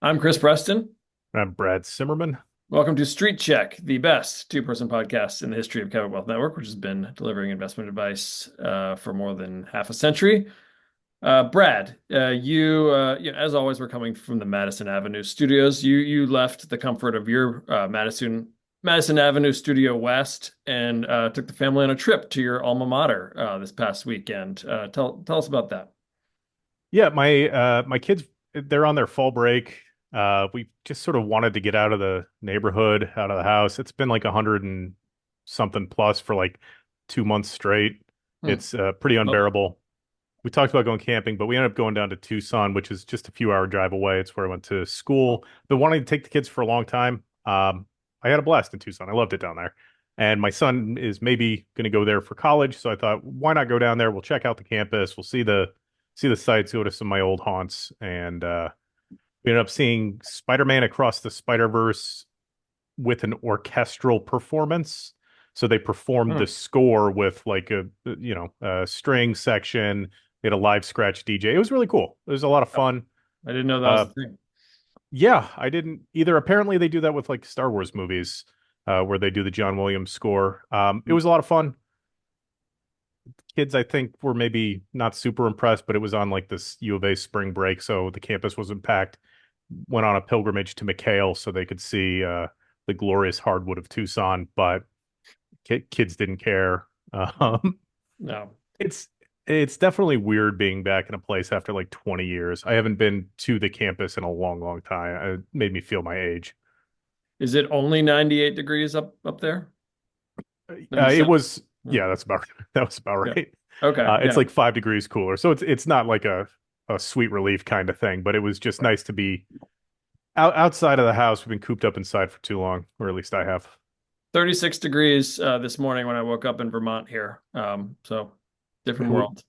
I'm Chris Preston. I'm Brad Simmerman. Welcome to Street Check, the best two-person podcast in the history of Cabot Wealth Network, which has been delivering investment advice for more than half a century. Brad, as always, we're coming from the Madison Avenue studios. You left the comfort of your Madison Avenue Studio West and took the family on a trip to your alma mater this past weekend. Tell us about that. Yeah, my kids, they're on their fall break. We just sort of wanted to get out of the neighborhood, out of the house. It's been like 100 and something plus for like 2 months straight. Hmm. It's pretty Oh, unbearable. We talked about going camping, but we ended up going down to Tucson, which is just a few hour drive away. It's where I went to school. Been wanting to take the kids for a long time. I had a blast in Tucson. I loved it down there. And my son is maybe going to go there for college, so I thought, why not go down there? We'll check out the campus. We'll see the sights, go to some of my old haunts, and we ended up seeing Spider-Man Across the Spider-Verse with an orchestral performance. So they performed the hmm. score with like a string section. They had a live scratch DJ. It was really cool. It was a lot of fun. I didn't know that was Uh, a thing. yeah, I didn't either. Apparently, they do that with like Star Wars movies, where they do the John Williams score. It was a lot of fun. Kids, I think, were maybe not super impressed, but it was on like this U of A spring break, so the campus wasn't packed. Went on a pilgrimage to McHale so they could see the glorious hardwood of Tucson, but kids didn't care. Um, No. it's it's definitely weird being back in a place after like 20 years. I haven't been to the campus in a long, long time. It made me feel my age. Is it only 98 degrees up there? It 97? was, Hmm. yeah, that was about Yeah. right. Okay. It's Yeah. like 5 degrees cooler, so it's not like a sweet relief kind of thing, but it was just nice to be outside of the house. We've been cooped up inside for too long, or at least I have. 36 degrees this morning when I woke up in Vermont here. So different It world.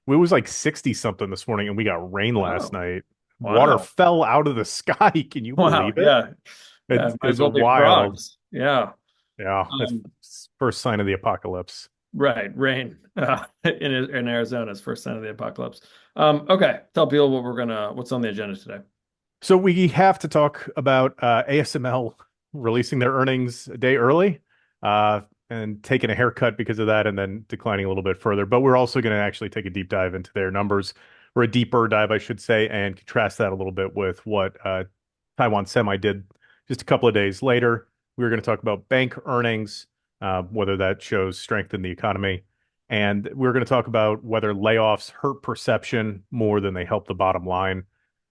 was like 60 something this morning, and we got rain last Oh, night. Water wow. fell out of the sky. Can you Wow. believe it? Yeah. Yeah. Might as It's well be wild. frogs. Yeah. Yeah, it's Um, first sign of the apocalypse. right. Rain in Arizona is first sign of the apocalypse. Okay. Tell people what's on the agenda today. So we have to talk about ASML releasing their earnings a day early, uh, and taking a haircut because of that, and then declining a little bit further. But we're also going to actually take a deep dive into their numbers, or a deeper dive, I should say, and contrast that a little bit with what Taiwan Semi did just a couple of days later. We're going to talk about bank earnings, whether that shows strength in the economy. And we're going to talk about whether layoffs hurt perception more than they help the bottom line.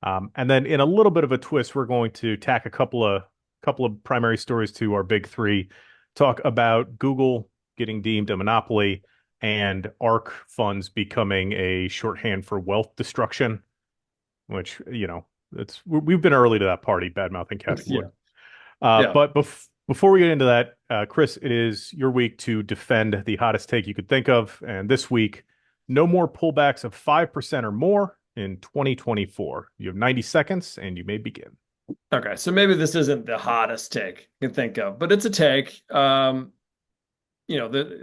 And then in a little bit of a twist, we're going to tack a couple of primary stories to our big three, talk about Google getting deemed a monopoly and ARK funds becoming a shorthand for wealth destruction, which, we've been early to that party, bad mouthing Kathy Yeah. Wood. Yeah. But before we get into that, Chris, it is your week to defend the hottest take you could think of. And this week, no more pullbacks of 5% or more in 2024. You have 90 seconds and you may begin. Okay. So maybe this isn't the hottest take you can think of, but it's a take. The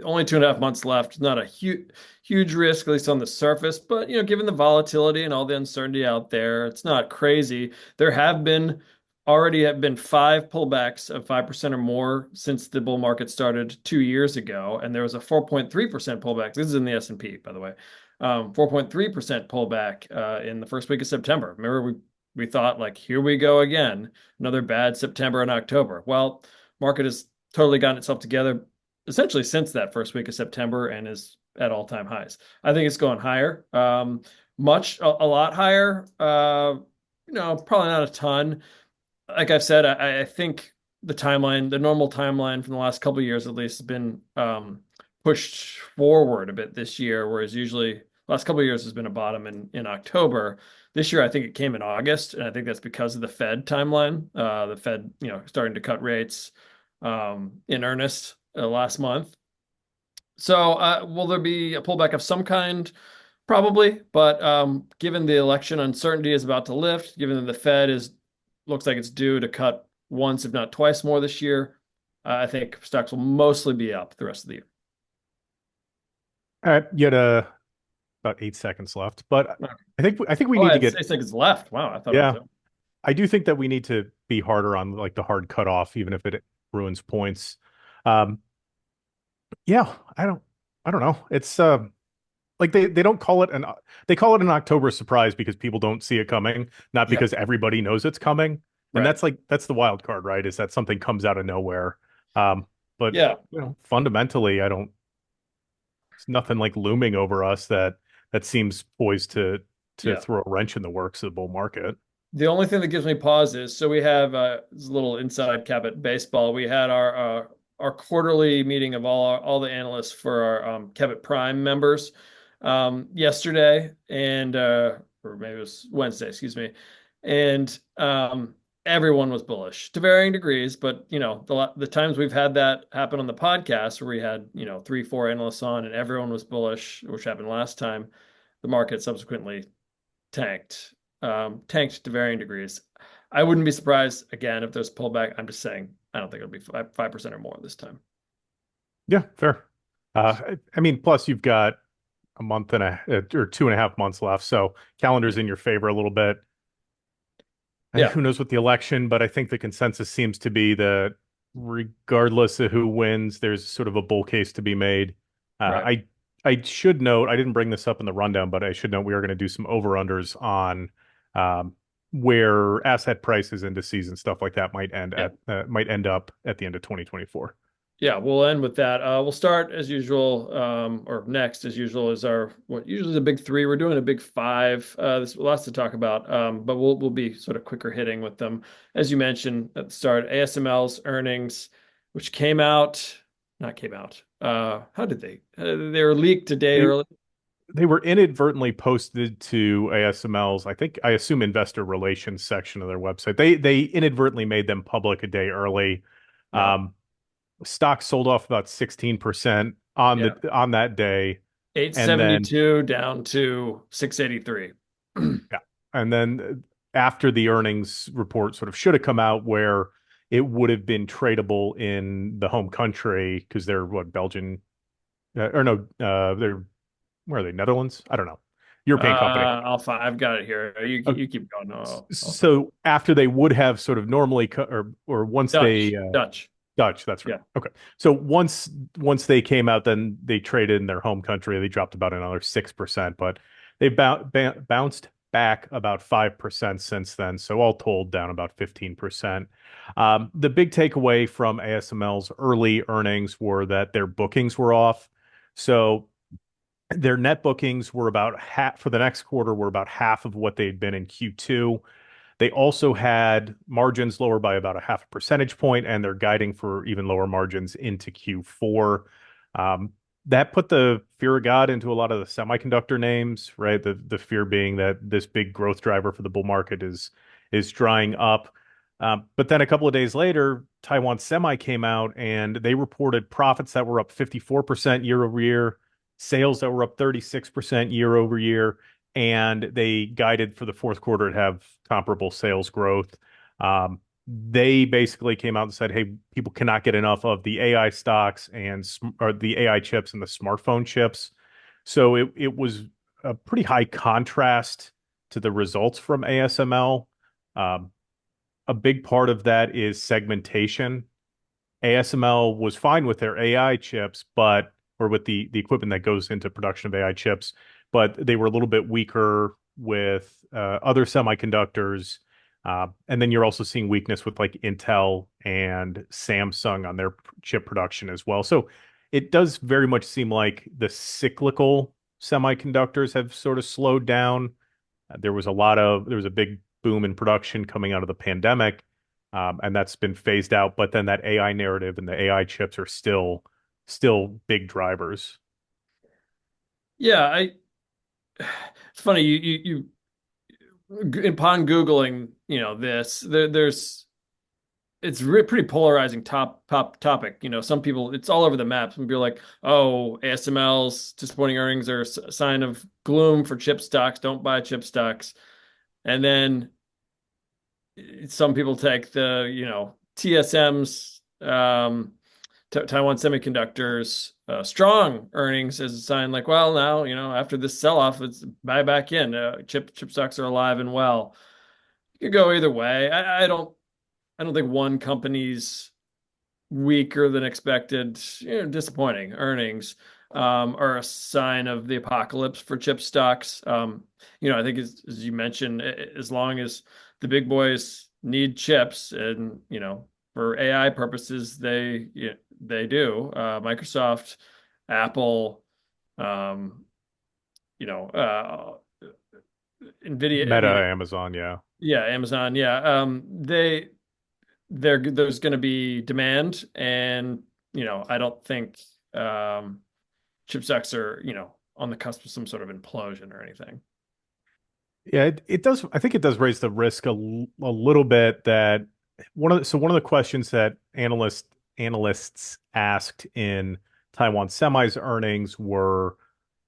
only 2.5 months left. It's not a huge risk, at least on the surface. But given the volatility and all the uncertainty out there, it's not crazy. There have been five pullbacks of 5% or more since the bull market started 2 years ago, and there was a 4.3% pullback. This is in the S&P, by the way. 4.3% pullback in the first week of September. Remember, we thought like, here we go again, another bad September and October. Well, market has totally gotten itself together essentially since that first week of September and is at all-time highs. I think it's going higher, a lot higher. Probably not a ton. Like I've said, I think the normal timeline from the last couple of years at least, has been pushed forward a bit this year, whereas usually last couple of years has been a bottom in October. This year, I think it came in August, and I think that's because of the Fed timeline. The Fed, starting to cut rates in earnest last month. So, will there be a pullback of some kind? Probably, but given the election uncertainty is about to lift, given that the Fed is looks like it's due to cut once, if not twice more this year, I think stocks will mostly be up the rest of the year. All right, you had about 8 seconds left, but Okay. I think we Oh, I need to had get, 6 seconds left. Wow, I thought it was yeah. up. I do think that we need to be harder on like the hard cutoff, even if it ruins points. Um, yeah, I don't know. It's like they don't call it an they call it an October surprise because people don't see it coming, not Yeah, because everybody knows it's coming. And right. that's the wild card, right? Is that something comes out of nowhere. Um, but Yeah, fundamentally, I don't it's nothing like looming over us that seems poised to yeah. throw a wrench in the works of the bull market. The only thing that gives me pause is so we have this little inside Cabot baseball. We had our quarterly meeting of all the analysts for our Cabot Prime members yesterday, and or maybe it was Wednesday, excuse me, and everyone was bullish to varying degrees. But the times we've had that happen on the podcast where we had 3, 4 analysts on and everyone was bullish, which happened last time, the market subsequently tanked, tanked to varying degrees. I wouldn't be surprised again if there's pullback. I'm just saying I don't think it'll be 5% or more this time. Yeah, fair. I mean, plus you've got a month and a or 2.5 months left, so calendar's in your favor a little bit. Yeah, Who knows with the election, but I think the consensus seems to be that regardless of who wins, there's sort of a bull case to be made. Uh, right. I I should note, I didn't bring this up in the rundown, but I should note we are going to do some over-unders on um, where asset prices, indices, and stuff like that Yeah. might end up at the end of 2024. Yeah, we'll end with that. We'll start as usual, or next as usual is our what usually is a big three. We're doing a big five. There's lots to talk about, but we'll be sort of quicker hitting with them. As you mentioned at the start, ASML's earnings, which came out, not came out. How did they? They were leaked a day They early. they were inadvertently posted to ASML's, I assume investor relations section of their website. They inadvertently made them public a day early. Yeah, Um, Stock sold off about 16% on yeah. the on that day, and then 872 down to 683. yeah, and then after the earnings report sort of should have come out where it would have been tradable in the home country because they're what Belgian or no they're where are they, Netherlands? I don't know, European company. I've got it here. Uh, You keep going. I'll find it. so after they would have sort of normally or once they Dutch. Dutch, that's right. Yeah. Okay. So once they came out, then they traded in their home country. They dropped about another 6%, but they've bounced back about 5% since then. So all told, down about 15%. The big takeaway from ASML's early earnings were that their bookings were off. So their net bookings were about half for the next quarter were about half of what they'd been in Q2. They also had margins lower by about a half a percentage point, and they're guiding for even lower margins into Q4. Um, that put the fear of God into a lot of the semiconductor names, right? The fear being that this big growth driver for the bull market is drying up. But then a couple of days later, Taiwan Semi came out and they reported profits that were up 54% year over year, sales that were up 36% year over year, and they guided for the fourth quarter to have comparable sales growth. They basically came out and said, "Hey, people cannot get enough of the AI stocks or the AI chips and the smartphone chips." So it was a pretty high contrast to the results from ASML. Um, a big part of that is segmentation. ASML was fine with their AI chips, but or with the equipment that goes into production of AI chips, but they were a little bit weaker with other semiconductors. And then you're also seeing weakness with like Intel and Samsung on their chip production as well. So it does very much seem like the cyclical semiconductors have sort of slowed down. There was a big boom in production coming out of the pandemic, and that's been phased out. But then that AI narrative and the AI chips are still big drivers. Yeah, it's funny upon Googling, this there's it's pretty polarizing topic. Some people it's all over the map. Some people are like, oh, ASML's disappointing earnings are a sign of gloom for chip stocks. Don't buy chip stocks. And then some people take the TSM's Taiwan Semiconductors strong earnings as a sign like, well, now after this sell off, it's buy back in. Chip stocks are alive and well. could go either way. I don't think one company's weaker than expected, disappointing earnings are a sign of the apocalypse for chip stocks. I think as you mentioned, as long as the big boys need chips, and for AI purposes, they do. Microsoft, Apple, um, you know, Meta, Nvidia, Amazon, yeah. yeah, Amazon, yeah. There's going to be demand, and I don't think chip stocks are on the cusp of some sort of implosion or anything. Yeah, it does. I think it does raise the risk a little bit that one of the questions that analysts asked in Taiwan Semi's earnings were,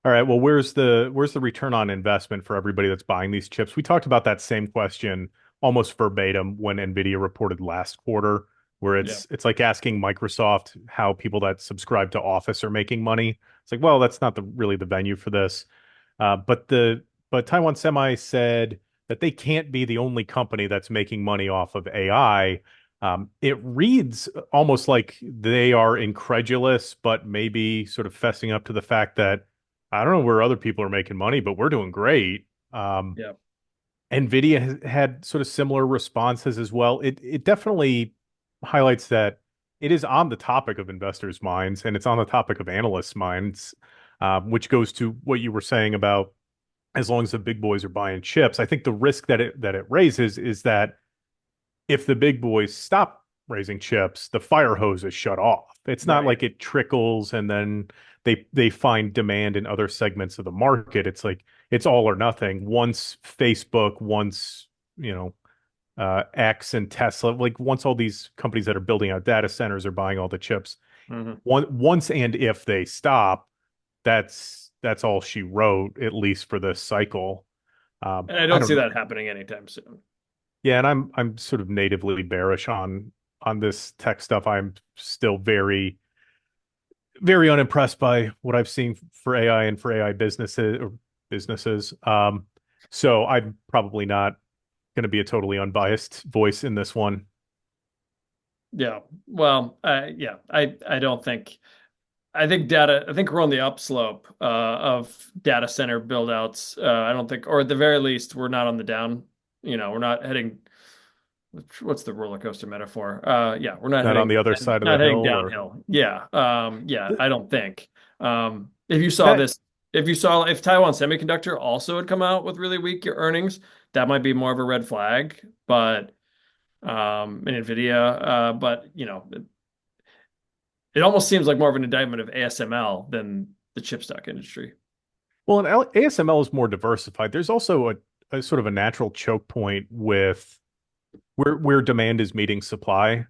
all right, well, where's the return on investment for everybody that's buying these chips? We talked about that same question almost verbatim when Nvidia reported last quarter, where Yeah, it's like asking Microsoft how people that subscribe to Office are making money. It's like, well, that's not really the venue for this. But Taiwan Semi said that they can't be the only company that's making money off of AI. It reads almost like they are incredulous, but maybe sort of fessing up to the fact that I don't know where other people are making money, but we're doing great. yeah, Nvidia has had sort of similar responses as well. It definitely highlights that it is on the topic of investors' minds and it's on the topic of analysts' minds, which goes to what you were saying about as long as the big boys are buying chips. I think the risk that it raises is that if the big boys stop raising chips, the fire hose is shut off. It's not right. like it trickles and then they find demand in other segments of the market. It's like it's all or nothing. Once Facebook, once you know X and Tesla, like once all these companies that are building out data centers are buying all the chips, Hmm. once and if they stop, that's all she wrote, at least for this cycle. And I I don't see don't. that happening anytime soon. Yeah, and I'm sort of natively bearish on this tech stuff. I'm still very unimpressed by what I've seen for AI and for AI businesses. So I'm probably not going to be a totally unbiased voice in this one. Yeah. Well, yeah, I don't think. I think we're on the upslope of data center build outs. I don't think, or at the very least, we're not on the down. We're not heading. What's the roller coaster metaphor? Yeah, we're Not on the other side of the not heading hill, or downhill. Yeah. Yeah, I don't think. If you saw that. this, if Taiwan Semiconductor also had come out with really weak earnings, that might be more of a red flag. But and Nvidia, but it almost seems like more of an indictment of ASML than the chip stock industry. Well, and ASML is more diversified. There's also a sort of a natural choke point with where demand is meeting supply.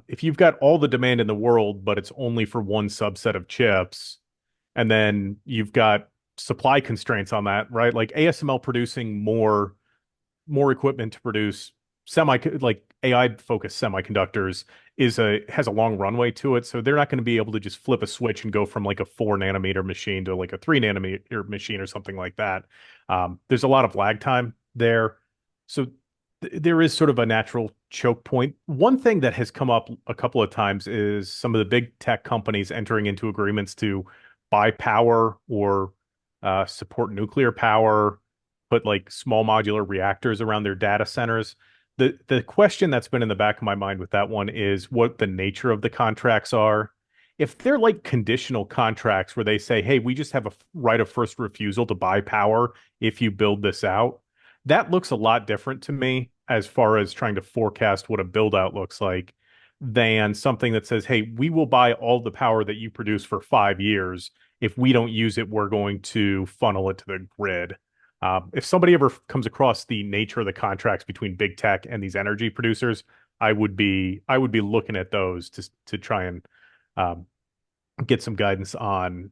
If you've got all the demand in the world, but it's only for one subset of chips, and then you've got supply constraints on that, right? Like ASML producing more equipment to produce like AI focused semiconductors has a long runway to it. So they're not going to be able to just flip a switch and go from like a 4 nanometer machine to like a 3 nanometer machine or something like that. There's a lot of lag time there. So there is sort of a natural choke point. One thing that has come up a couple of times is some of the big tech companies entering into agreements to buy power or support nuclear power, put like small modular reactors around their data centers. The question that's been in the back of my mind with that one is what the nature of the contracts are. If they're like conditional contracts where they say, hey, we just have a right of first refusal to buy power if you build this out, that looks a lot different to me as far as trying to forecast what a build out looks like than something that says, hey, we will buy all the power that you produce for 5 years. If we don't use it, we're going to funnel it to the grid. If somebody ever comes across the nature of the contracts between big tech and these energy producers, I would be looking at those to try and um, get some guidance on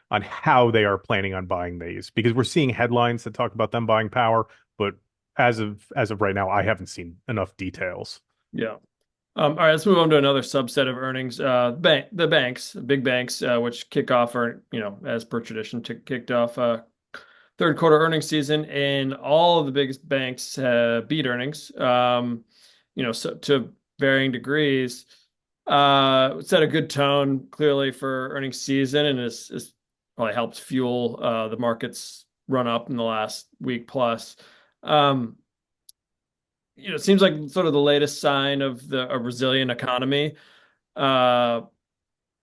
how they are planning on buying these because we're seeing headlines that talk about them buying power, but as of right now, I haven't seen enough details. Yeah. All right, let's move on to another subset of earnings. The banks, big banks, which kick off, or as per tradition, kicked off third quarter earnings season, and all of the biggest banks beat earnings. So to varying degrees. Set a good tone clearly for earnings season, and is probably helped fuel the markets run up in the last week plus. Um, it seems like sort of the latest sign of a resilient economy. Uh,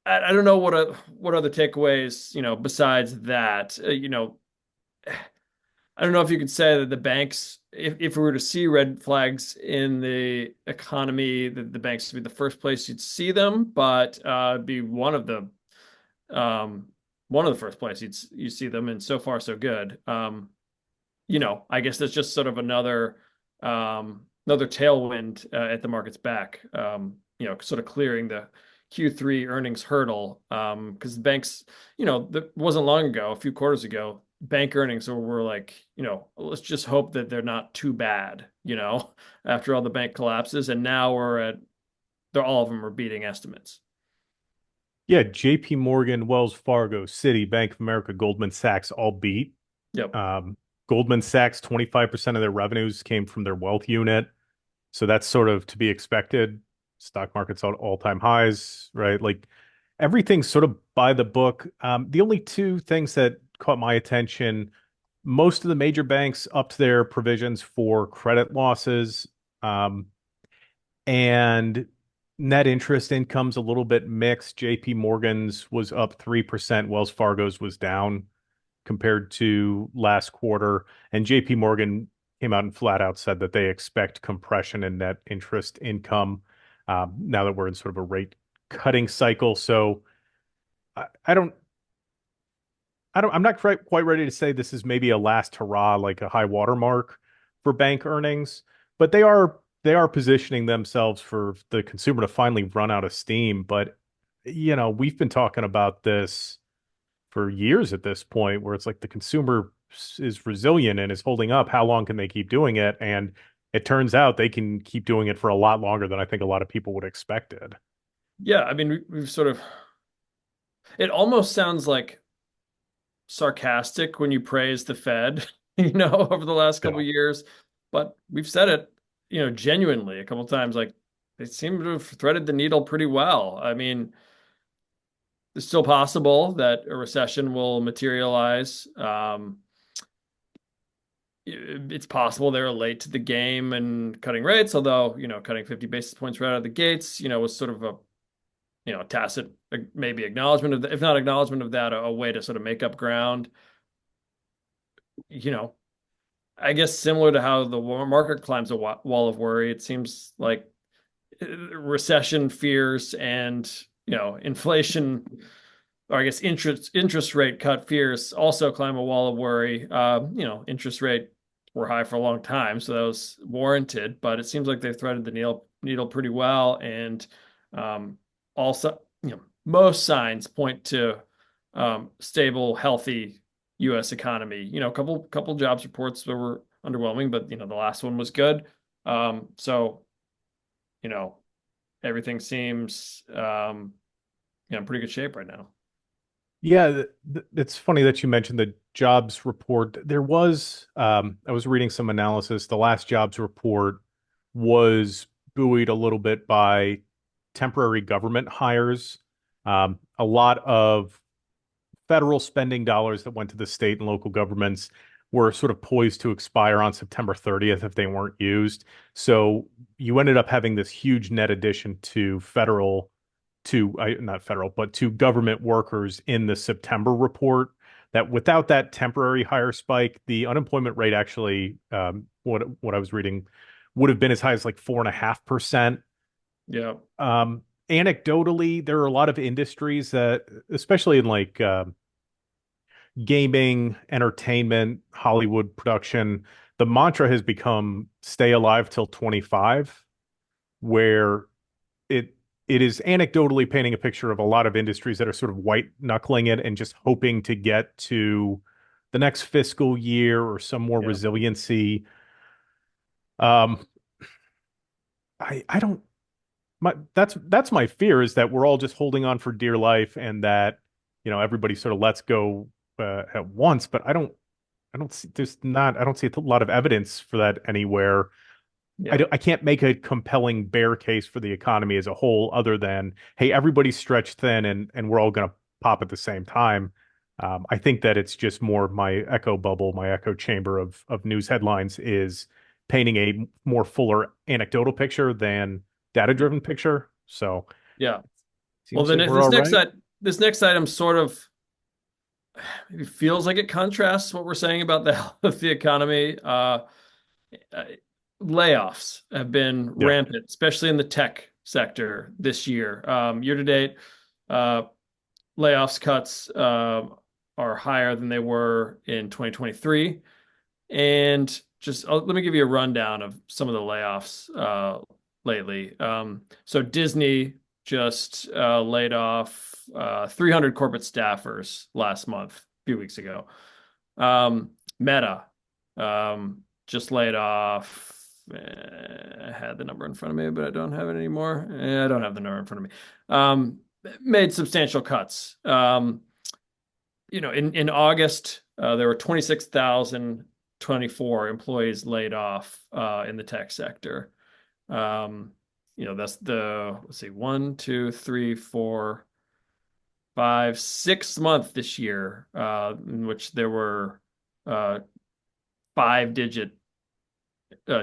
I don't know what other takeaways, besides that. I don't know if you could say that the banks, if we were to see red flags in the economy, that the banks would be the first place you'd see them, but it'd be um, one of the first places you see them, and so far so good. I guess that's just sort of another tailwind at the market's back. Sort of clearing the Q3 earnings hurdle. Because the banks, that wasn't long ago, a few quarters ago, bank earnings were like, let's just hope that they're not too bad, after all the bank collapses, and now they're all of them are beating estimates. Yeah, JP Morgan, Wells Fargo, Citi, Bank of America, Goldman Sachs all beat. Yep. Um, Goldman Sachs, 25% of their revenues came from their wealth unit. So that's sort of to be expected. Stock market's at all-time highs, right? Like everything's sort of by the book. The only two things that caught my attention, most of the major banks upped their provisions for credit losses. Um, and net interest income's a little bit mixed. JP Morgan's was up 3%, Wells Fargo's was down compared to last quarter. And JP Morgan came out and flat out said that they expect compression in net interest income now that we're in sort of a rate cutting cycle. So I, I don't, I'm not quite ready to say this is maybe a last hurrah, like a high watermark for bank earnings, but they are positioning themselves for the consumer to finally run out of steam. But we've been talking about this for years at this point, where it's like the consumer is resilient and is holding up. How long can they keep doing it? And it turns out they can keep doing it for a lot longer than I think a lot of people would have expected. Yeah, I mean, we've sort of, it almost sounds like sarcastic when you praise the Fed, over the last couple Yeah. of years, but we've said it, genuinely a couple of times, like they seem to have threaded the needle pretty well. I mean, it's still possible that a recession will materialize. It's possible they're late to the game and cutting rates, although, cutting 50 basis points right out of the gates, was sort of a, tacit, maybe acknowledgement of, if not acknowledgement of that, a way to sort of make up ground. You know, I guess similar to how the market climbs a wall of worry, it seems like recession fears and, inflation, or I guess interest rate cut fears also climb a wall of worry. Interest rate were high for a long time, so that was warranted, but it seems like they've threaded the needle pretty well. And also, most signs point to stable, healthy U.S. economy. A couple jobs reports that were underwhelming, but the last one was good. So you know, everything seems in pretty good shape right now. Yeah, it's funny that you mentioned the jobs report. There was, I was reading some analysis. The last jobs report was buoyed a little bit by temporary government hires. A lot of federal spending dollars that went to the state and local governments were sort of poised to expire on September 30th if they weren't used. So you ended up having this huge net addition to not federal, but to government workers in the September report. That without that temporary hire spike, the unemployment rate actually, what I was reading, would have been as high as like 4.5%. Yeah. Anecdotally, there are a lot of industries that, especially in like gaming, entertainment, Hollywood production, the mantra has become stay alive till 25, where it it is anecdotally painting a picture of a lot of industries that are sort of white knuckling it and just hoping to get to the next fiscal year or some more Yeah. resiliency. Um, I don't that's my fear, is that we're all just holding on for dear life and that everybody sort of lets go at once. But I don't see a lot of evidence for that anywhere. Yeah. I can't make a compelling bear case for the economy as a whole other than, hey, everybody's stretched thin and we're all going to pop at the same time. I think that it's just more my echo bubble, my echo chamber of news headlines is painting a more fuller anecdotal picture than data-driven picture. So Yeah. Well, seems like we're this all right. this next item sort of maybe feels like it contrasts what we're saying about the health of the economy. Uh, Layoffs have been Yeah. rampant, especially in the tech sector this year. Year to date, uh, layoffs cuts are higher than they were in 2023. And let me give you a rundown of some of the layoffs lately. So Disney just laid off 300 corporate staffers last month, a few weeks ago. Meta just laid off. I had the number in front of me, but I don't have it anymore. I don't have the number in front of me. Made substantial cuts. In August, there were 26,024 employees laid off in the tech sector. That's let's see, one, two, three, four, five, 6 month this year, in which there were five-digit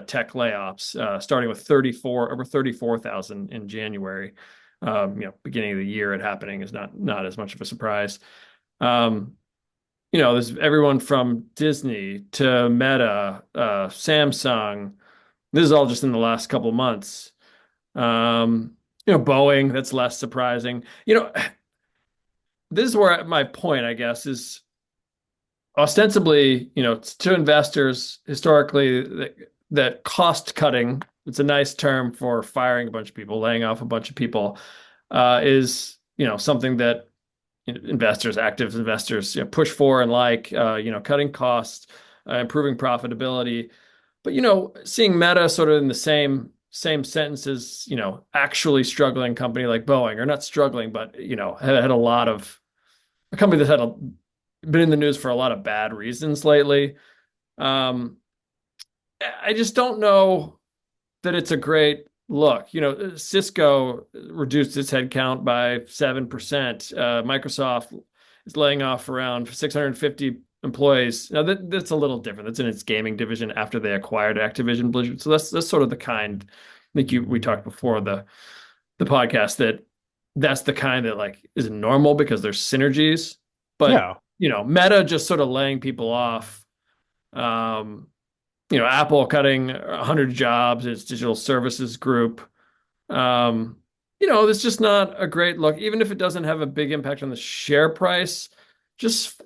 tech layoffs, starting with over 34,000 in January. Beginning of the year, it happening is not as much of a surprise. Um, there's everyone from Disney to Meta, Samsung. This is all just in the last couple of months. Boeing, that's less surprising. This is where my point, I guess, is ostensibly, to investors historically that cost cutting, it's a nice term for firing a bunch of people, laying off a bunch of people, is, something that investors, active investors, push for and like, cutting costs, improving profitability. But, seeing Meta sort of in the same sentences, actually struggling company like Boeing, or not struggling, but, had a company that been in the news for a lot of bad reasons lately. Um, I just don't know that it's a great look. Cisco reduced its headcount by 7%. Microsoft is laying off around 650 employees. Now that's a little different. That's in its gaming division after they acquired Activision Blizzard. So that's sort of the kind. I think we talked before the podcast that's the kind that like is normal because there's synergies. But Yeah. Meta just sort of laying people off. Um, Apple cutting 100 jobs, its digital services group. Um, it's just not a great look, even if it doesn't have a big impact on the share price, just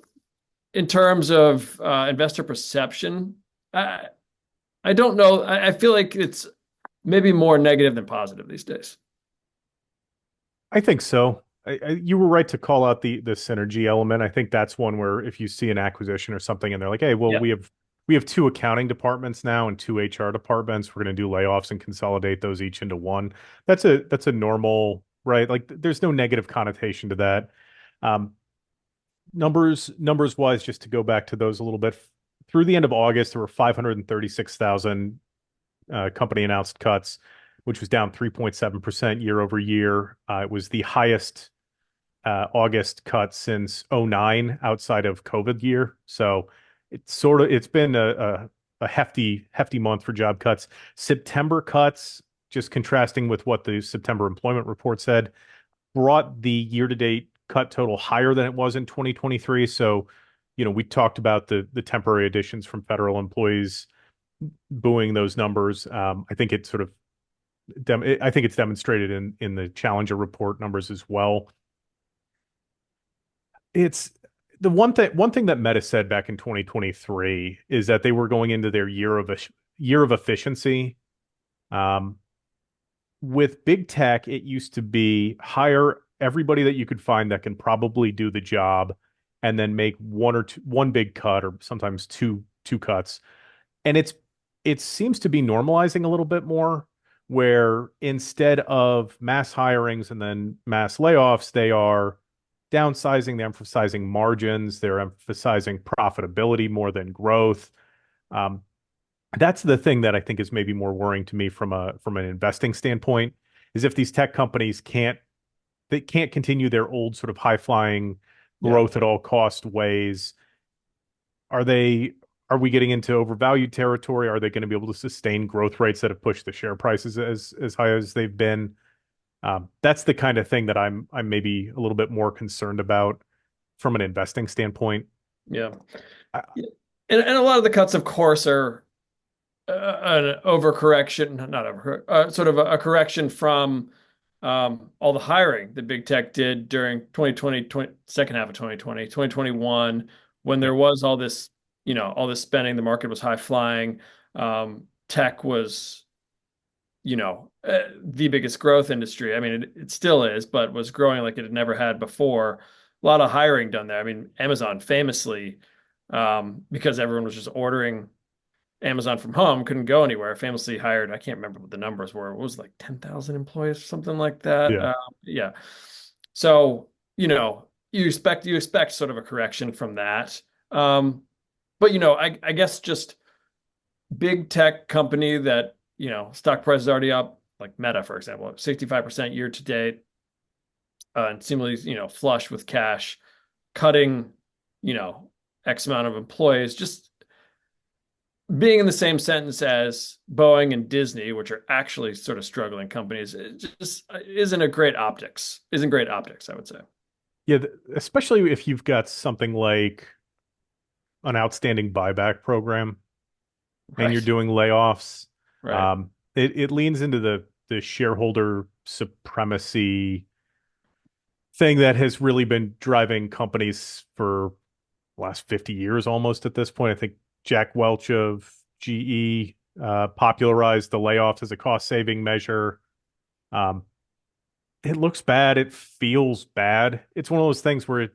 in terms of investor perception. I, I don't know. I feel like it's maybe more negative than positive these days. I think so. You were right to call out the synergy element. I think that's one where if you see an acquisition or something and they're like, hey, well, Yeah. we have two accounting departments now and two HR departments. We're going to do layoffs and consolidate those each into one. That's a normal, right? Like there's no negative connotation to that. Um, numbers wise, just to go back to those a little bit, through the end of August, there were 536,000 company announced cuts, which was down 3.7% year over year. It was the highest August cut since '09 outside of COVID year. So it's been a hefty month for job cuts. September cuts, just contrasting with what the September employment report said, brought the year to date cut total higher than it was in 2023. So, we talked about the temporary additions from federal employees booing those numbers. I think it sort of I think it's demonstrated in the Challenger report numbers as well. It's the one thing that Meta said back in 2023 is that they were going into their year of efficiency. Um, with big tech, it used to be hire everybody that you could find that can probably do the job, and then make one big cut or sometimes two cuts. And it seems to be normalizing a little bit more, where instead of mass hirings and then mass layoffs, they are downsizing, they're emphasizing margins, they're emphasizing profitability more than growth. Um, that's the thing that I think is maybe more worrying to me from an investing standpoint, is if these tech companies can't continue their old sort of high flying Yeah. growth at all cost ways. Are they are we getting into overvalued territory? Are they going to be able to sustain growth rates that have pushed the share prices as high as they've been? That's the kind of thing that I'm maybe a little bit more concerned about from an investing standpoint. Yeah. I, Yeah. And a lot of the cuts, of course, are an overcorrection, not over, sort of a correction from all the hiring that big tech did during 2020, second half of 2020, 2021, when yeah, there was all this, all this spending, the market was high flying. Tech was, the biggest growth industry. I mean, it still is, but was growing like it had never had before. A lot of hiring done there. I mean, Amazon famously, because everyone was just ordering Amazon from home, couldn't go anywhere. Famously hired, I can't remember what the numbers were. It was like 10,000 employees or something like that. yeah. Yeah. So, you expect sort of a correction from that. But I guess just big tech company that, stock price is already up, like Meta, for example, 65% year to date, and seemingly, flush with cash, cutting, you know, X amount of employees, just being in the same sentence as Boeing and Disney, which are actually sort of struggling companies, it just isn't great optics, I would say. Yeah, especially if you've got something like an outstanding buyback program and you're Right. doing layoffs. Right. It leans into the shareholder supremacy thing that has really been driving companies for the last 50 years almost at this point. I think Jack Welch of GE popularized the layoffs as a cost saving measure. Um, it looks bad. It feels bad. It's one of those things where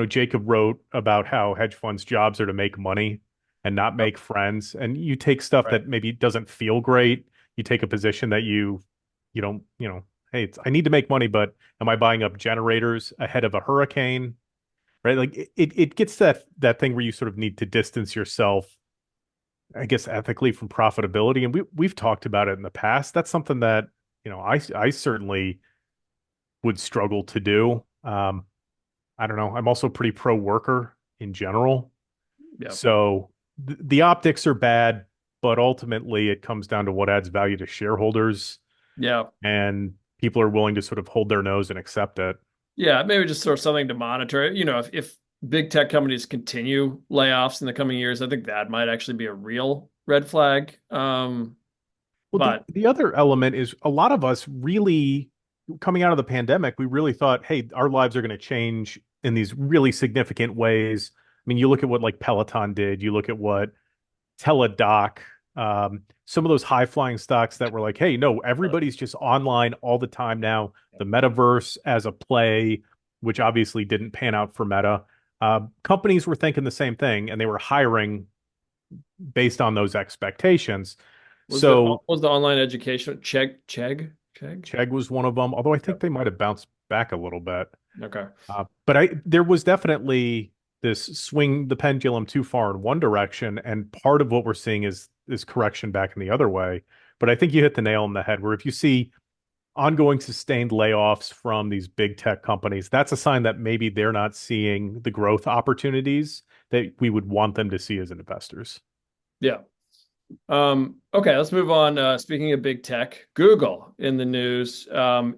Jacob wrote about how hedge funds' jobs are to make money and not Yep. make friends. And you take stuff Right. that maybe doesn't feel great. You take a position that you don't, hey, I need to make money, but am I buying up generators ahead of a hurricane? Right? Like it gets that thing where you sort of need to distance yourself, I guess, ethically from profitability. And we've talked about it in the past. That's something that, I certainly would struggle to do. I don't know. I'm also pretty pro worker in general. Yeah. So the optics are bad, but ultimately it comes down to what adds value to shareholders, Yeah. and people are willing to sort of hold their nose and accept it. Yeah. Maybe just sort of something to monitor. If big tech companies continue layoffs in the coming years, I think that might actually be a real red flag. Well, the But the other element is a lot of us really coming out of the pandemic, we really thought, hey, our lives are going to change in these really significant ways. I mean, you look at what like Peloton did, you look at what Teladoc, some of those high flying stocks that were like, hey, no, everybody's just online all the time now. The metaverse as a play, which obviously didn't pan out for Meta. Companies were thinking the same thing, and they were hiring based on those expectations. So was the online education Chegg? Chegg was one of them, although I think Yep. they might have bounced back a little bit. Okay. But there was definitely this swing the pendulum too far in one direction, and part of what we're seeing is correction back in the other way. But I think you hit the nail on the head, where if you see ongoing sustained layoffs from these big tech companies, that's a sign that maybe they're not seeing the growth opportunities that we would want them to see as investors. Yeah. Okay, let's move on. Speaking of big tech, Google in the news.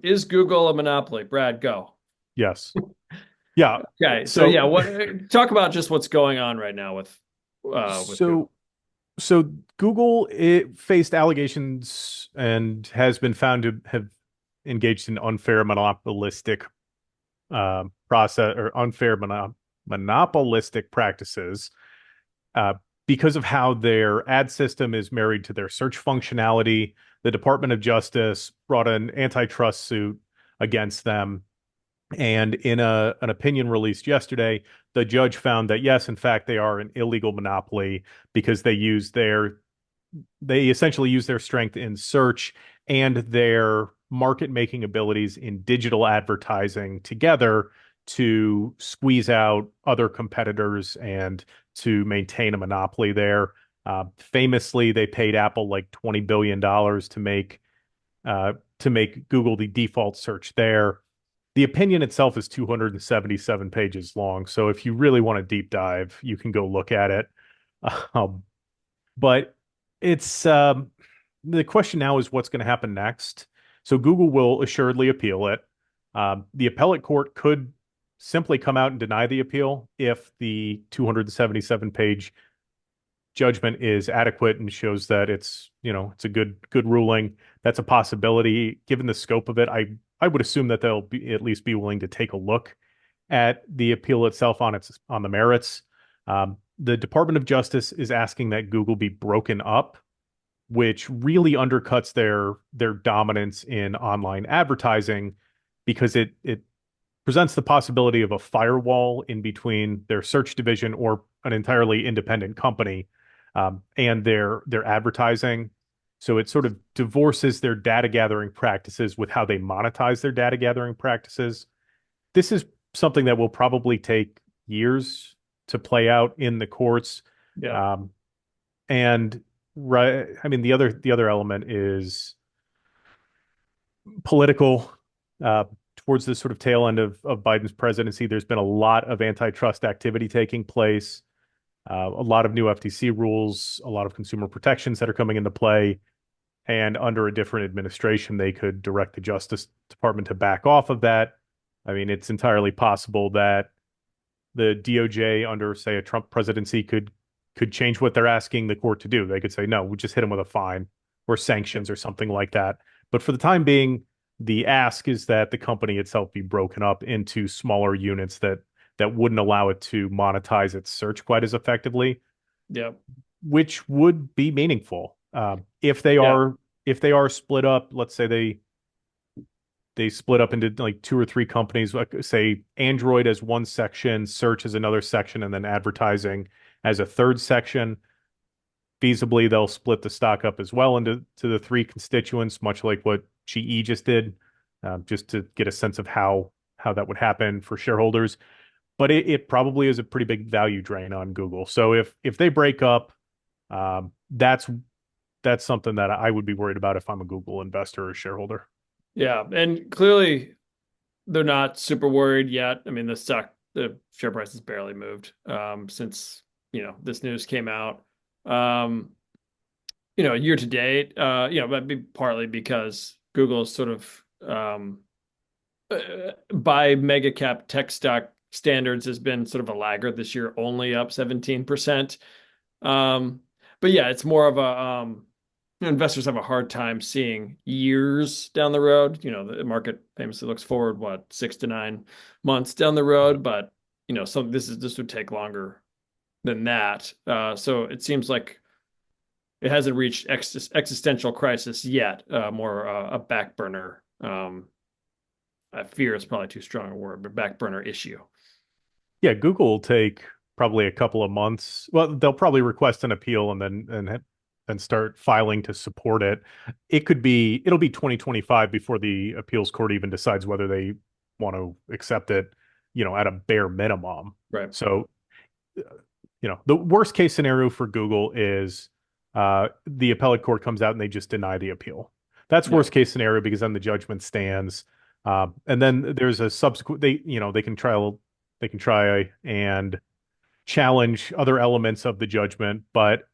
Is Google a monopoly? Brad, go. Yes. Yeah. Okay, so So yeah, what talk about just what's going on right now with Google. so So Google, it faced allegations and has been found to have engaged in unfair monopolistic process or monopolistic practices uh, because of how their ad system is married to their search functionality. The Department of Justice brought an antitrust suit against them, and in an opinion released yesterday, the judge found that yes, in fact, they are an illegal monopoly because they essentially use their strength in search and their market making abilities in digital advertising together to squeeze out other competitors and to maintain a monopoly there. Famously, they paid Apple like $20 billion to make Google the default search there. The opinion itself is 277 pages long, so if you really want to deep dive, you can go look at it. Um, but it's the question now is what's going to happen next. So Google will assuredly appeal it. The appellate court could simply come out and deny the appeal if the 277-page judgment is adequate and shows that it's a good ruling. That's a possibility. Given the scope of it, I would assume that they'll at least be willing to take a look at the appeal itself on the merits. The Department of Justice is asking that Google be broken up, which really undercuts their dominance in online advertising because it presents the possibility of a firewall in between their search division or an entirely independent company and their advertising. So it sort of divorces their data gathering practices with how they monetize their data gathering practices. This is something that will probably take years to play out in the courts. Yeah. Um, and right, I mean, the other element is political. Towards the sort of tail end of Biden's presidency, there's been a lot of antitrust activity taking place, a lot of new FTC rules, a lot of consumer protections that are coming into play. And under a different administration, they could direct the Justice Department to back off of that. I mean, it's entirely possible that the DOJ under, say, a Trump presidency could change what they're asking the court to do. They could say, no, we just hit them with a fine or sanctions or something like that. But for the time being, the ask is that the company itself be broken up into smaller units that wouldn't allow it to monetize its search quite as effectively, Yeah. which would be meaningful. If they Yeah. are split up, let's say they split up into like two or three companies, like say Android as one section, search as another section, and then advertising as a third section. Feasibly, they'll split the stock up as well into the three constituents, much like what GE just did, just to get a sense of how that would happen for shareholders. But it probably is a pretty big value drain on Google. So if they break up, that's something that I would be worried about if I'm a Google investor or shareholder. Yeah. And clearly they're not super worried yet. I mean, the share price has barely moved since, this news came out. Um, year to date, that'd be partly because Google is sort of by mega cap tech stock standards has been sort of a laggard this year, only up 17%. But yeah, it's more of investors have a hard time seeing years down the road. The market famously looks forward, 6 to 9 months down the road, but this would take longer than that. So it seems like it hasn't reached existential crisis yet. More a back burner. I fear is probably too strong a word, but back burner issue. Yeah, Google will take probably a couple of months. Well, they'll probably request an appeal and start filing to support it. It'll be 2025 before the appeals court even decides whether they want to accept it, at a bare minimum. Right. So, the worst case scenario for Google is the appellate court comes out and they just deny the appeal. That's Yeah. worst case scenario because then the judgment stands. And then there's a subsequent they can try and challenge other elements of the judgment, but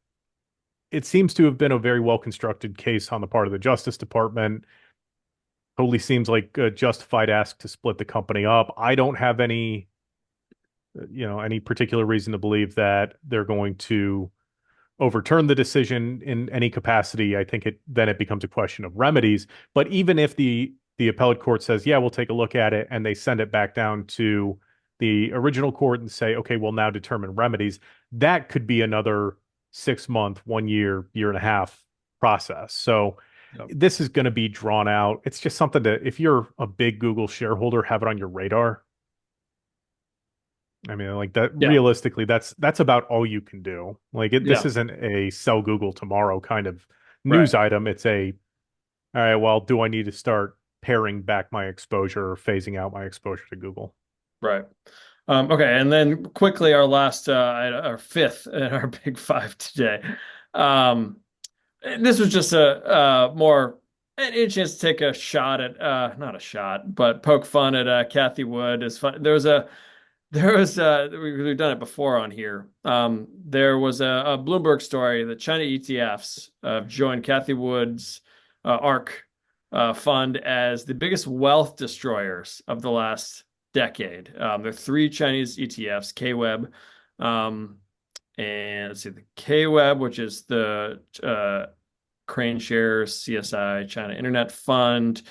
it seems to have been a very well constructed case on the part of the Justice Department. Totally seems like a justified ask to split the company up. I don't have any particular reason to believe that they're going to overturn the decision in any capacity. I think it becomes a question of remedies. But even if the appellate court says, yeah, we'll take a look at it, and they send it back down to the original court and say, okay, we'll now determine remedies, that could be another 6 month, 1 year, year and a half process. So Yep. this is going to be drawn out. It's just something that if you're a big Google shareholder, have it on your radar. I mean, like that Yeah. realistically, that's about all you can do. This Yeah. isn't a sell Google tomorrow kind of Right. news item. It's all right, well, do I need to start paring back my exposure or phasing out my exposure to Google? Right. Okay, and then quickly our fifth and our big five today. Um, this was just a chance to take a shot at not a shot, but poke fun at Kathy Wood. Is fun. We've done it before on here. There was a Bloomberg story that China ETFs joined Kathy Wood's ARK fund as the biggest wealth destroyers of the last decade. There are three Chinese ETFs, KWEB, um, and let's see, the KWEB, which is the Crane Shares CSI China Internet Fund.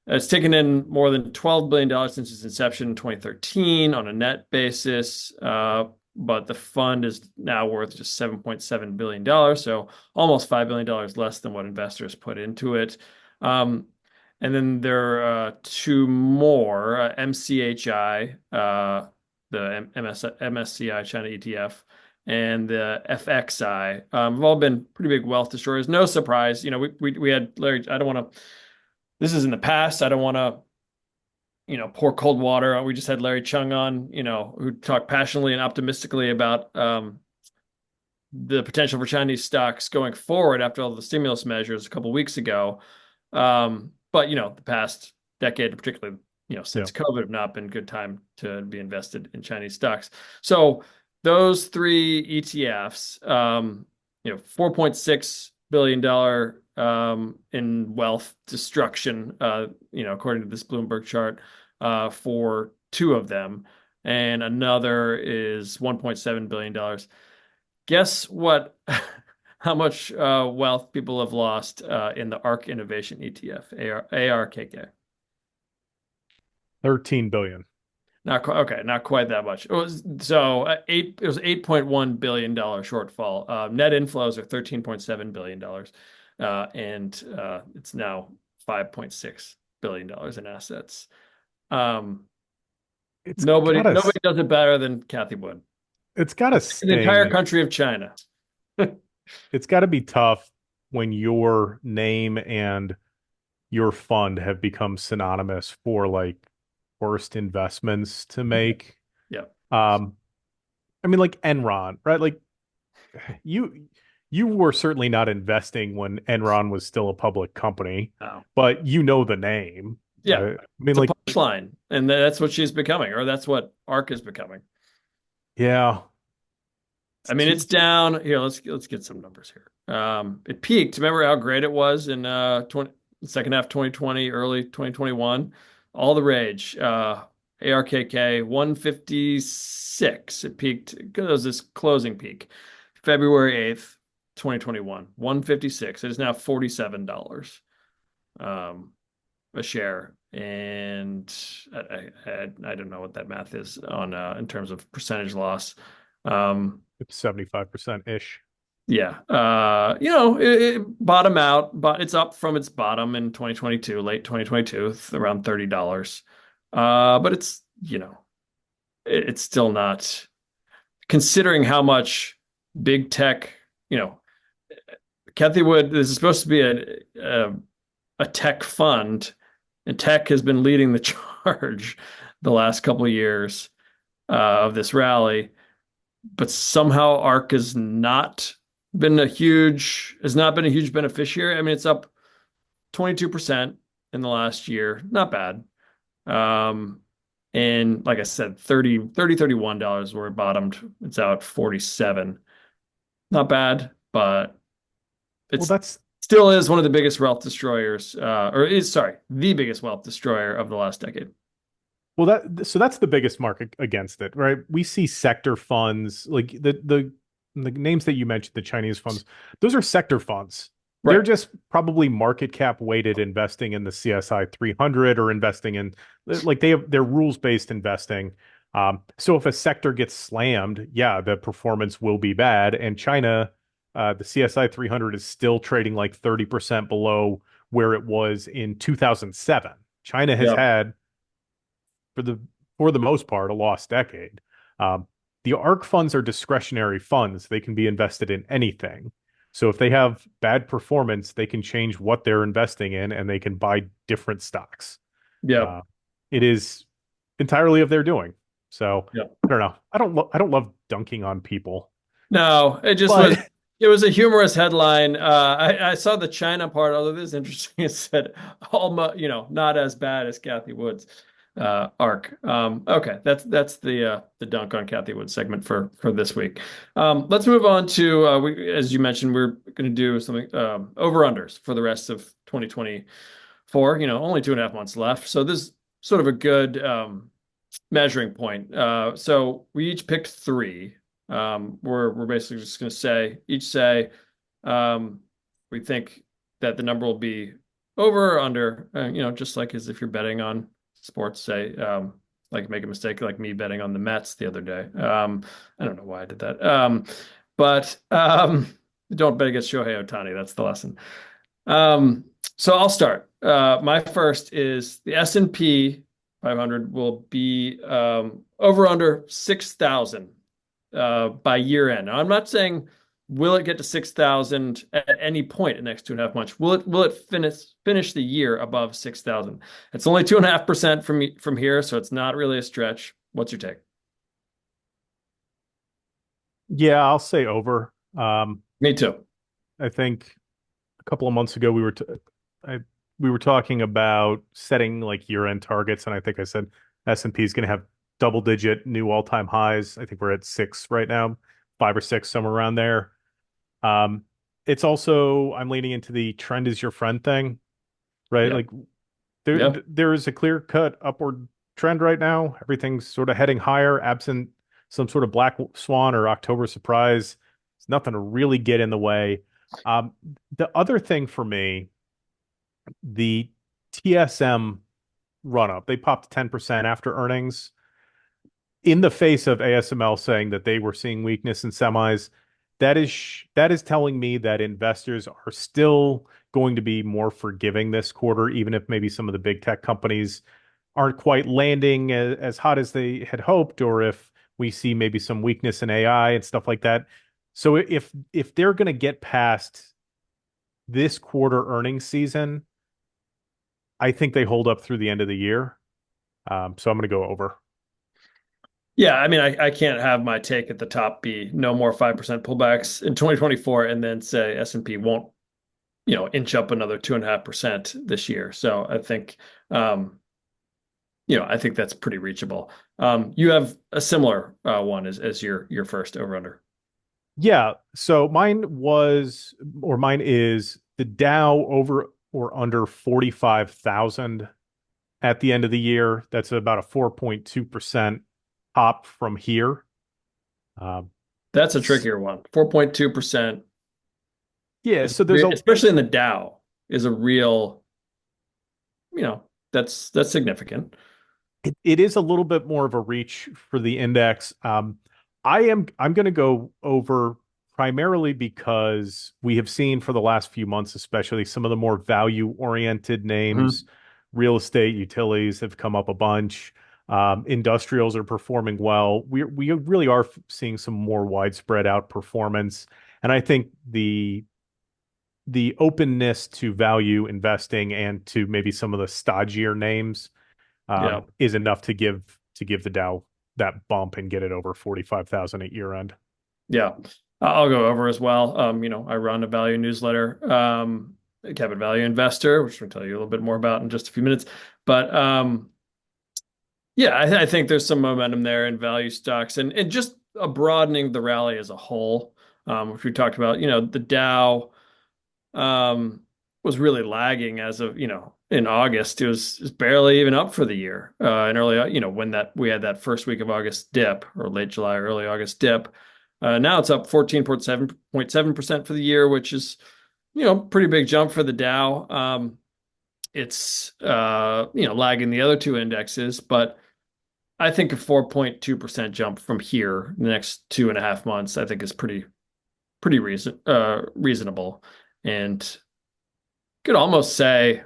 It's taken in more than $12 billion since its inception in 2013 on a net basis. But the fund is now worth just $7.7 billion, so almost $5 billion less than what investors put into it. And then there are two more, MCHI, the MSCI China ETF, and the FXI. Have all been pretty big wealth destroyers. No surprise. We had Larry. I don't want to. This is in the past. I don't want to, pour cold water. We just had Larry Chung on, who talked passionately and optimistically about the potential for Chinese stocks going forward after all the stimulus measures a couple of weeks ago. But the past decade, particularly, Yeah. since COVID, have not been a good time to be invested in Chinese stocks. So those three ETFs, $4.6 billion in wealth destruction, according to this Bloomberg chart, for two of them, and another is $1.7 billion. Guess what? How much wealth people have lost in the ARK Innovation ETF, ARKK? 13 billion. Not quite, okay, not quite that much. It was $8.1 billion shortfall. Net inflows are $13.7 billion, and it's now $5.6 billion in assets. Um, It's nobody does it better than Kathy Wood it's gotta in the entire sting. country of China. It's gotta be tough when your name and your fund have become synonymous for like worst investments to make. Yeah, Um, I mean, like Enron, right? Like you you were certainly not investing when Enron was still a public company, oh, but you know the name. yeah. I mean, It's a like, punchline, and that's what she's becoming, or that's what ARK is becoming. yeah, I mean, it's down here. Let's get some numbers here. It peaked. Remember how great it was in second half 2020, early 2021? All the rage. ARKK 156. It peaked. It was this closing peak, February 8th, 2021. 156. It is now $47 a share. And I don't know what that math is on in terms of percentage loss. it's 75% ish. Yeah. It bottomed out, but it's up from its bottom in 2022, late 2022, around $30. But it's still not, considering how much big tech, Kathy Wood, this is supposed to be a tech fund, and tech has been leading the charge the last couple of years of this rally, but somehow ARK has not been a huge beneficiary. I mean, it's up 22% in the last year. Not bad. Um, and like I said, $31 where it bottomed. It's out 47. Not bad, but Well, it's that's still is one of the biggest wealth destroyers, the biggest wealth destroyer of the last decade. well that so that's the biggest market against it, right? We see sector funds like the names that you mentioned, the Chinese funds, those are sector funds. They're Right. just probably market cap weighted investing in the CSI 300 or investing in like they're rules based investing. So if a sector gets slammed, yeah, the performance will be bad. And China, the CSI 300 is still trading like 30% below where it was in 2007. China has Yep. had for the most part a lost decade. Um, the ARK funds are discretionary funds. They can be invested in anything. So if they have bad performance, they can change what they're investing in and they can buy different stocks. Yep. Uh, it is entirely of their doing. So Yeah. I don't know. I don't love dunking on people, No, it just was. but It was a humorous headline. I saw the China part, although this is interesting. It said almost, not as bad as Kathy Wood's arc. Okay, that's the dunk on Kathy Wood segment for this week. Let's move on to as you mentioned, we're going to do something over unders for the rest of 2024. Only 2.5 months left, so this is sort of a good measuring point. So we each picked three. We're basically just going to say um, we think that the number will be over or under. Just like as if you're betting on sports. Say like make a mistake like me betting on the Mets the other day. I don't know why I did that. But don't bet against Shohei Ohtani. That's the lesson. So I'll start. My first is the S&P 500 will be over under 6,000 by year end. Now, I'm not saying will it get to 6,000 at any point in the next 2.5 months. Will it finish the year above 6,000? It's only 2.5% from here, so it's not really a stretch. What's your take? yeah, I'll say over. Me too. I think a couple of months ago I, we were talking about setting like year-end targets, and I think I said S&P is going to have double-digit new all-time highs. I think we're at six right now, five or six, somewhere around there. Um, it's also I'm leaning into the trend is your friend thing, right? Yeah. Like there Yeah. there is a clear-cut upward trend right now. Everything's sort of heading higher, absent some sort of black swan or October surprise. It's nothing to really get in the way. Um, the other thing for me, the TSM run up, they popped 10% after earnings in the face of ASML saying that they were seeing weakness in semis. That is telling me that investors are still going to be more forgiving this quarter, even if maybe some of the big tech companies aren't quite landing as hot as they had hoped, or if we see maybe some weakness in AI and stuff like that. So if they're going to get past this quarter earnings season, I think they hold up through the end of the year. So I'm going to go over. Yeah, I mean, I can't have my take at the top be no more 5% pullbacks in 2024 and then say S&P won't, inch up another 2.5% this year. So um, I think that's pretty reachable. You have a similar one as your first over under. Yeah. So mine is the Dow over or under 45,000 at the end of the year. That's about a 4.2% pop from here. Um, That's a trickier one. 4.2% yeah. is So there's a especially in the Dow is a real, that's significant. it is a little bit more of a reach for the index. I'm going to go over primarily because we have seen for the last few months, especially some of the more value oriented names, Mhm. real estate, utilities have come up a bunch. Industrials are performing well. We really are seeing some more widespread outperformance, and I think the openness to value investing and to maybe some of the stodgier names Yeah. is enough to give the Dow that bump and get it over 45,000 at year end. Yeah. I'll go over as well. I run a value newsletter, Cabot Value Investor, which I'll tell you a little bit more about in just a few minutes. But yeah, I think there's some momentum there in value stocks and just a broadening the rally as a whole, which we talked about. The Dow um, was really lagging as of, in August. It was barely even up for the year. And early, when we had that first week of August dip or late July, early August dip. Now it's up 14.7% for the year, which is, pretty big jump for the Dow. It's lagging the other two indexes, but I think a 4.2% jump from here in the next 2.5 months, I think is pretty reasonable. And could almost say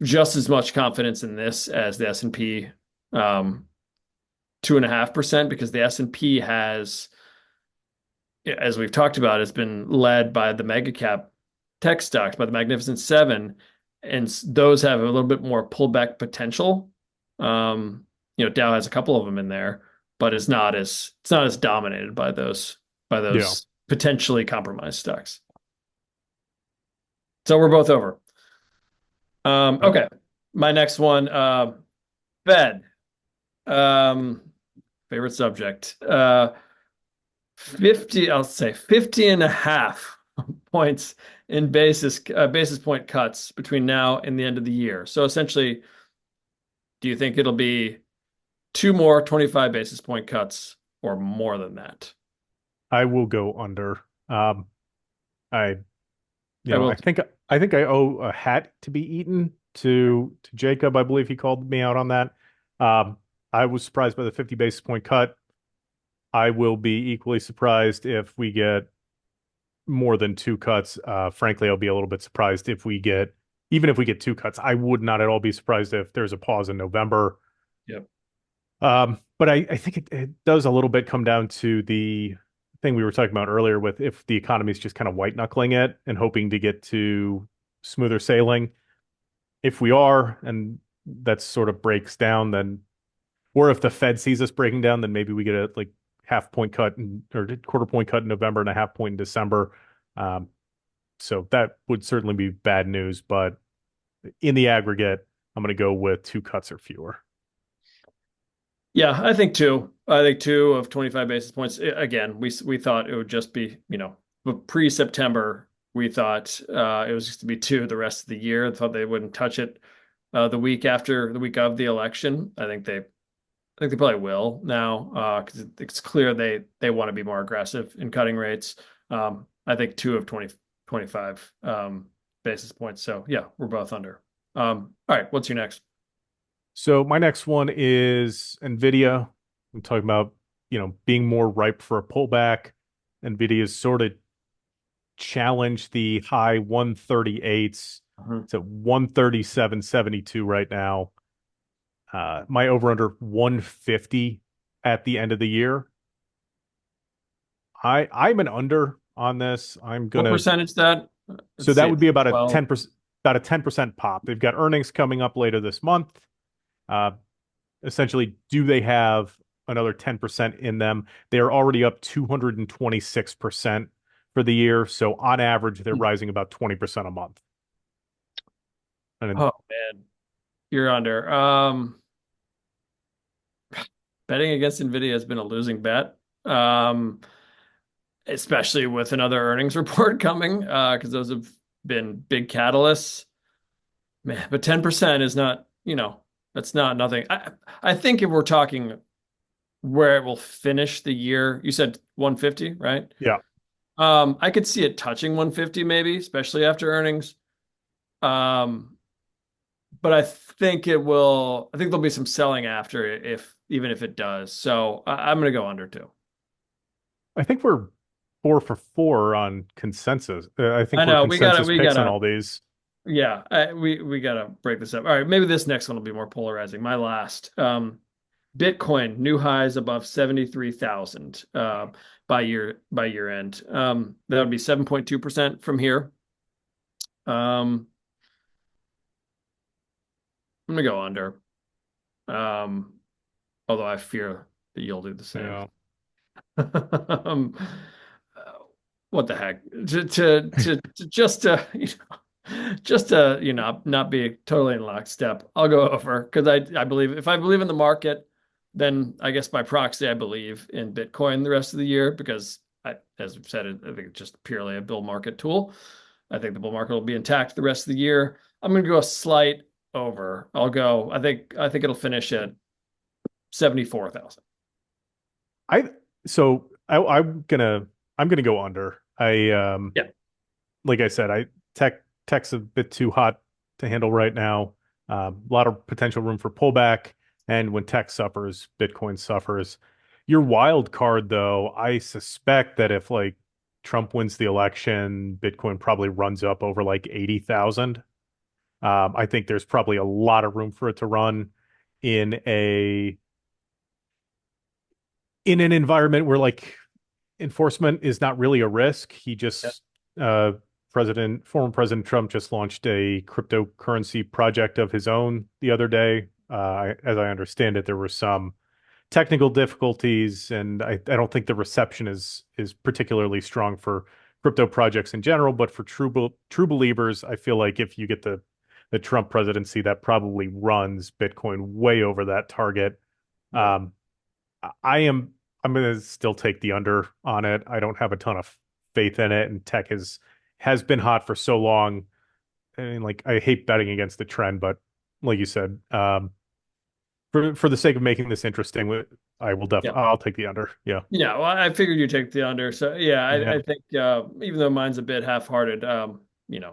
just as much confidence in this as the S&P 2.5%, because the S&P has, as we've talked about, has been led by the mega cap tech stocks, by the Magnificent Seven, and those have a little bit more pullback potential. Um, Dow has a couple of them in there, but it's not as dominated by Yeah. those potentially compromised stocks. So we're both over. Uh, Okay. My next one, Fed. Um, favorite subject. 50, I'll say 50 and a half points in basis point cuts between now and the end of the year. So essentially, do you think it'll be two more 25 basis point cuts or more than that? I will go under. Um, I I will. I think I owe a hat to be eaten to Jacob. I believe he called me out on that. Um, I was surprised by the 50 basis point cut. I will be equally surprised if we get more than two cuts. Frankly, I'll be a little bit surprised if we get even if we get two cuts. I would not at all be surprised if there's a pause in November. Yep. But I think it does a little bit come down to the thing we were talking about earlier with if the economy is just kind of white knuckling it and hoping to get to smoother sailing. If we are, and that sort of breaks down, then or if the Fed sees us breaking down, then maybe we get a like half point cut or quarter point cut in November and a half point in December. Um, so that would certainly be bad news. But in the aggregate, I'm going to go with two cuts or fewer. Yeah, I think two. I think two of 25 basis points. Again, we thought it would just be, but pre-September, we thought it was just to be two the rest of the year. Thought they wouldn't touch it the week of the election. I think they probably will now because it's clear they want to be more aggressive in cutting rates. I think two of 25 basis points. So yeah, we're both under. All right, what's your next? So my next one is Nvidia. I'm talking about, being more ripe for a pullback. Nvidia's sort of challenged the high 138s. Mhm. It's at 137.72 right now. My over under 150 at the end of the year. I'm an under on this. I'm What gonna percentage that? so Let's that see, would be about a 12. 10% pop. They've got earnings coming up later this month. Uh, Essentially, do they have another 10% in them? They are already up 226% for the year. So on average, they're rising about 20% a month. And Oh man, you're under. Betting against Nvidia has been a losing bet. Um, Especially with another earnings report coming, because those have been big catalysts. Man, but 10% is not, that's not nothing. I think if we're talking where it will finish the year, you said 150, right? yeah, I could see it touching 150 maybe, especially after earnings. Um, but I think there'll be some selling after it if even if it does. So I'm gonna go under two. I think we're 4 for 4 on consensus. I think I we're know consensus picks on all these. yeah, we gotta break this up. All right, maybe this next one will be more polarizing. My last, Bitcoin new highs above 73,000 by year end. That would be 7.2% from here. Um, I'm gonna go under. Um, Although I fear that you'll do the same. Yeah. Um, what the heck? To just just to not be totally in lockstep. I'll go over because I believe if I believe in the market, then I guess by proxy I believe in Bitcoin the rest of the year because as I've said, I think it's just purely a bull market tool. I think the bull market will be intact the rest of the year. I'm going to go a slight over. I'll go. I think it'll finish at 74,000. I so I'm gonna go under. Yeah. Like I said, I tech's a bit too hot to handle right now. A lot of potential room for pullback, and when tech suffers, Bitcoin suffers. Your wild card, though, I suspect that if like Trump wins the election, Bitcoin probably runs up over like 80,000. I think there's probably a lot of room for it to run in a in an environment where like enforcement is not really a risk. He Yeah. just former President Trump just launched a cryptocurrency project of his own the other day. As I understand it, there were some technical difficulties, and I don't think the reception is particularly strong for crypto projects in general. But for true believers, I feel like if you get the Trump presidency, that probably runs Bitcoin way over that target. Right. Um, I'm going to still take the under on it. I don't have a ton of faith in it, and tech has been hot for so long. I mean, like I hate betting against the trend, but like you said, for the sake of making this interesting, I will Yeah. definitely I'll take the under. Yeah. Yeah. Well, I figured you'd take the under. So yeah, Yeah. I think even though mine's a bit half-hearted,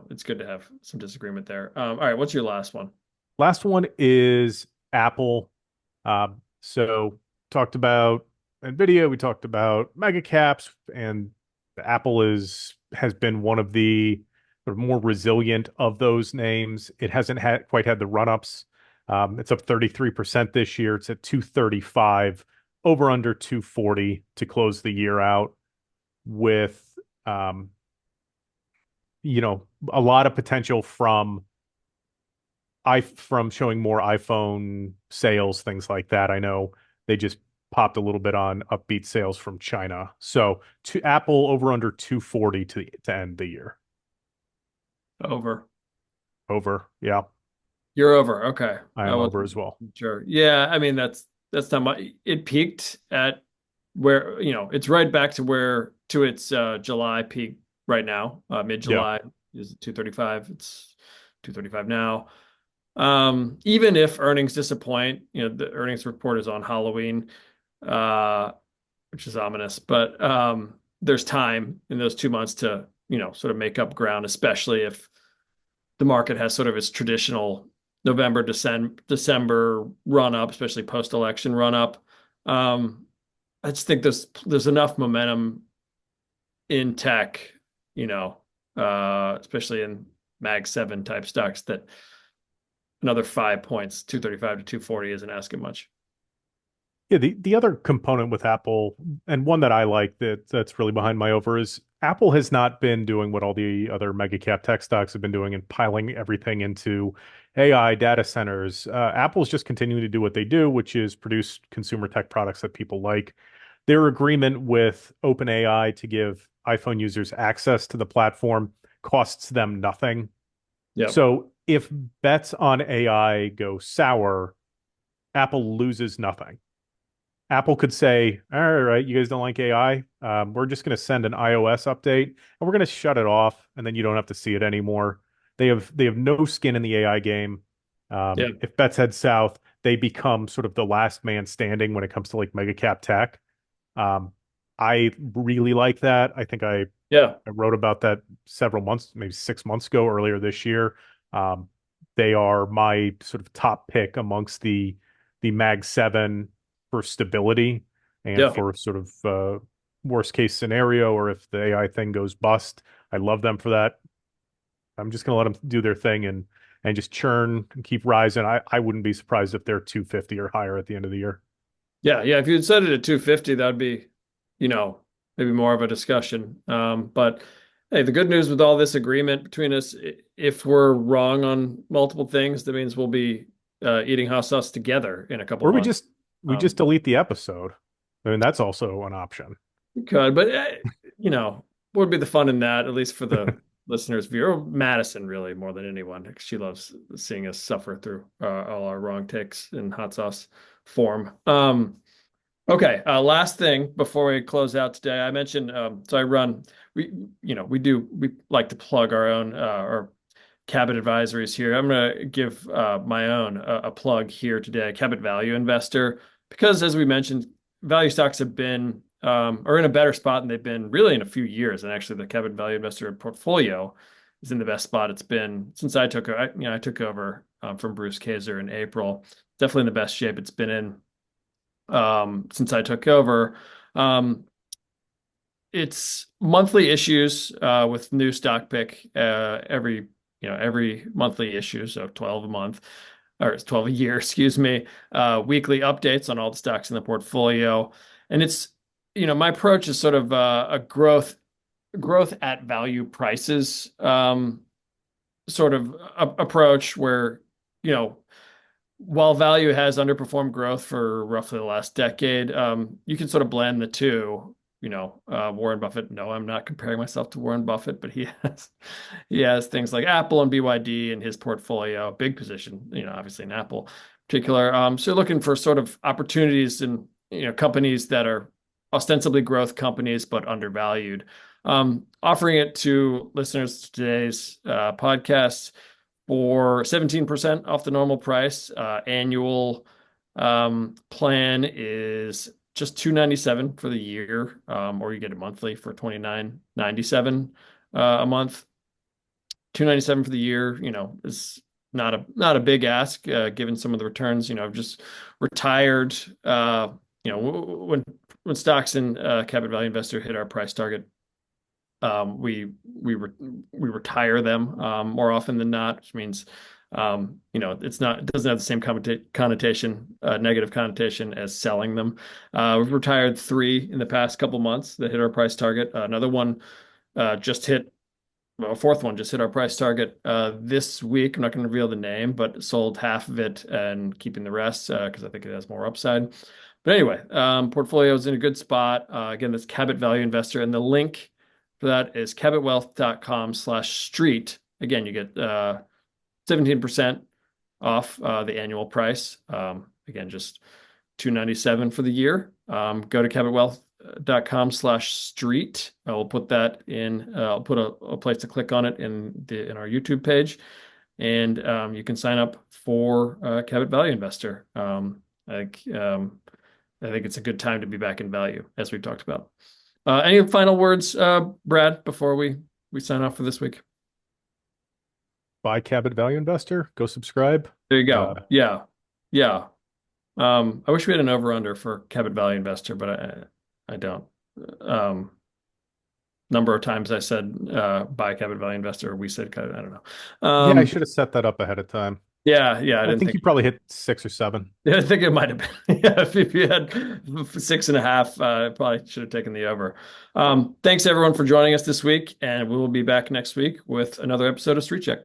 it's good to have some disagreement there. All right, what's your last one? Last one is Apple. So talked about Nvidia, we talked about mega caps, and Apple has been one of the sort of more resilient of those names. It hasn't had quite had the run-ups. It's up 33% this year. It's at 235, over under 240 to close the year out with um, a lot of potential from showing more iPhone sales, things like that. I know they just popped a little bit on upbeat sales from China. So to Apple over under 240 to end the year. Over. Over. Yeah, You're over. Okay. I I am over wasn't as well. sure. Yeah, I mean that's not my it peaked at where, it's right back to its July peak right now. Yeah. Mid-July is 235. It's 235 now. Even if earnings disappoint, the earnings report is on Halloween, uh, which is ominous, but there's time in those 2 months to, sort of make up ground, especially if the market has sort of its traditional November, December run up, especially post-election run up. Um, I just think there's enough momentum in tech, you know, especially in Mag 7 type stocks that another 5 points, 235 to 240 isn't asking much. Yeah, the other component with Apple, and one that I like that's really behind my over, is Apple has not been doing what all the other mega cap tech stocks have been doing and piling everything into AI data centers. Apple's just continuing to do what they do, which is produce consumer tech products that people like. Their agreement with OpenAI to give iPhone users access to the platform costs them nothing. Yep. So if bets on AI go sour, Apple loses nothing. Apple could say, all right, you guys don't like AI. We're just going to send an iOS update and we're going to shut it off, and then you don't have to see it anymore. They have no skin in the AI game. Yeah. If bets head south, they become sort of the last man standing when it comes to like mega cap tech. Um, I really like that. I think Yeah. I wrote about that several months, maybe 6 months ago, earlier this year. Um, they are my sort of top pick amongst the Mag 7 for stability and Yeah. for sort of worst case scenario, or if the AI thing goes bust. I love them for that. I'm just gonna let them do their thing and just churn and keep rising. I wouldn't be surprised if they're 250 or higher at the end of the year. Yeah. Yeah. If you had said it at 250, that'd be, you know, maybe more of a discussion. But hey, the good news with all this agreement between us, if we're wrong on multiple things, that means we'll be eating hot sauce together in a couple Or of we months. just we just delete the episode. I mean, that's also an option. We could, but what would be the fun in that, at least for the listeners' view, or Madison really more than anyone. She loves seeing us suffer through all our wrong takes in hot sauce form. Okay, last thing before we close out today, I mentioned so I run we like to plug our own our Cabot advisories here. I'm going to give my own a plug here today, Cabot Value Investor, because as we mentioned, value stocks have been are in a better spot than they've been really in a few years. And actually, the Cabot Value Investor portfolio is in the best spot it's been since I took over from Bruce Kaiser in April. Definitely in the best shape it's been in since I took over. It's monthly issues with new stock pick every monthly issue, so 12 a month or it's 12 a year, excuse me. Weekly updates on all the stocks in the portfolio, and it's my approach is sort of a growth at value prices sort of approach where you know while value has underperformed growth for roughly the last decade, you can sort of blend the two. Warren Buffett. No, I'm not comparing myself to Warren Buffett, but he has things like Apple and BYD in his portfolio, big position, obviously in Apple in particular. So you're looking for sort of opportunities in, companies that are ostensibly growth companies, but undervalued. Offering it to listeners to today's podcast for 17% off the normal price. Annual plan is just 297 for the year, or you get it monthly for 29.97 a month. 297 for the year, is not a big ask given some of the returns. I've just retired. When stocks in Cabot Value Investor hit our price target, we retire them more often than not, which means it doesn't have the same connotation, negative connotation as selling them. We've retired three in the past couple months that hit our price target. Another one just hit. Well, a fourth one just hit our price target this week. I'm not going to reveal the name, but sold half of it and keeping the rest because I think it has more upside. But anyway, portfolio is in a good spot. Again, that's Cabot Value Investor, and the link for that is cabotwealth.com/street. Again, you get 17% off the annual price. Again, just 297 for the year. Go to cabotwealth.com/street. I will put that in. I'll put a place to click on it in our YouTube page, and you can sign up for Cabot Value Investor. I think it's a good time to be back in value, as we've talked about. Any final words, Brad, before we sign off for this week? Buy Cabot Value Investor. Go subscribe. There you go. Yeah. Yeah. I wish we had an over-under for Cabot Value Investor, but I don't. Number of times I said buy Cabot Value Investor, or we said, I don't know. Yeah, I should have set that up ahead of time. Yeah, I I didn't think think. you probably hit 6 or 7. Yeah, I think it might have been. Yeah, if you had 6.5, probably should have taken the over. Thanks everyone for joining us this week, and we will be back next week with another episode of Street Check.